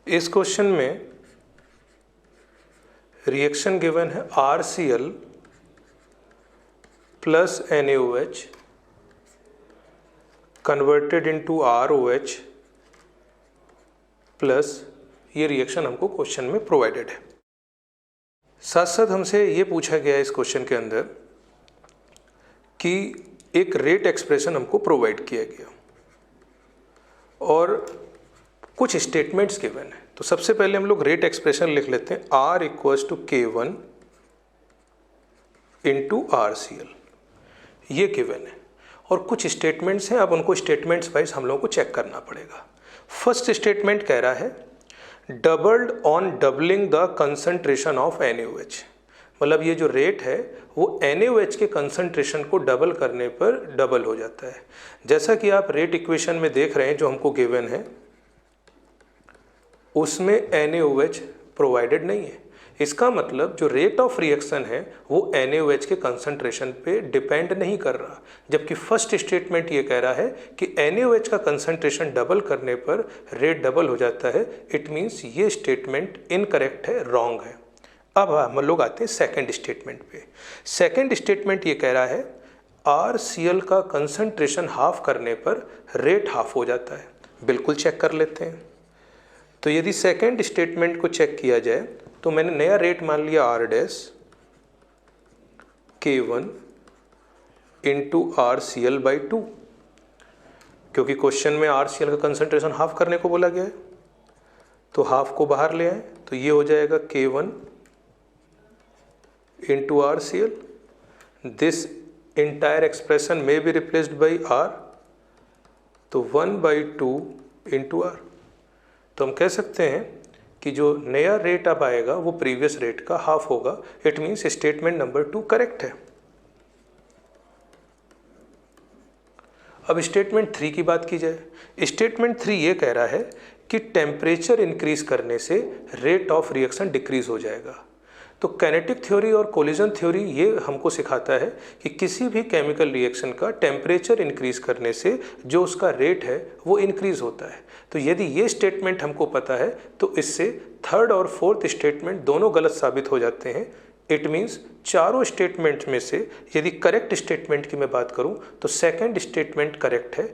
इस क्वेश्चन में reaction given है RCl plus NaOH converted into ROH plus, ये रिएक्शन हमको क्वेश्चन में प्रोवाइडेड है। साथ साथ हमसे ये पूछा गया है इस क्वेश्चन के अंदर कि एक रेट एक्सप्रेशन हमको प्रोवाइड किया गया और कुछ स्टेटमेंट्स गिवन है। तो सबसे पहले हम लोग रेट एक्सप्रेशन लिख लेते हैं, R equals to K1 into RCl, ये गिवन है। और कुछ स्टेटमेंट्स हैं, अब उनको स्टेटमेंट्स वाइज हम लोगों को चेक करना पड़ेगा। फर्स्ट स्टेटमेंट कह रहा है doubled on doubling the concentration of NaOH, मतलब ये जो रेट है वो NaOH के कंसंट्रेशन को डबल करने पर डबल हो जाता है। जैसा कि आप रेट इक्वेशन में देख रहे हैं जो हमको गिवन है, उसमें NaOH प्रोवाइडेड नहीं है। इसका मतलब जो रेट ऑफ रिएक्शन है वो NaOH के कंसंट्रेशन पे डिपेंड नहीं कर रहा, जबकि फर्स्ट स्टेटमेंट ये कह रहा है कि NaOH का कंसंट्रेशन डबल करने पर रेट डबल हो जाता है। इट मीन्स ये स्टेटमेंट इनकरेक्ट है, रॉन्ग है। अब हम लोग आते हैं सेकंड स्टेटमेंट पे। सेकंड स्टेटमेंट ये कह रहा है RCl का कंसंट्रेशन हाफ करने पर रेट हाफ हो जाता है। बिल्कुल चेक कर लेते हैं। तो यदि सेकंड स्टेटमेंट को चेक किया जाए तो मैंने नया रेट मान लिया R dash K1 into RCl by 2, क्योंकि क्वेश्चन में RCl का कंसंट्रेशन हाफ करने को बोला गया है, तो हाफ को बाहर ले आए तो ये हो जाएगा K1 into RCl। This entire expression में बी रिप्लेस्ड बाई R, तो 1/2 इंटू R। तो हम कह सकते हैं कि जो नया रेट अब आएगा वो प्रीवियस रेट का हाफ होगा। It means statement number 2 correct है। अब स्टेटमेंट 3 की बात की जाए। स्टेटमेंट 3 ये कह रहा है कि टेम्परेचर इंक्रीज करने से रेट ऑफ रिएक्शन डिक्रीज हो जाएगा। तो काइनेटिक थ्योरी और कोलिजन थ्योरी ये हमको सिखाता है कि किसी भी केमिकल रिएक्शन का टेम्परेचर इंक्रीज करने से जो उसका रेट है वो इंक्रीज होता है। तो यदि ये स्टेटमेंट हमको पता है तो इससे थर्ड और फोर्थ स्टेटमेंट दोनों गलत साबित हो जाते हैं। इट मीन्स चारों स्टेटमेंट में से यदि करेक्ट स्टेटमेंट की मैं बात करूं तो सेकंड स्टेटमेंट करेक्ट है।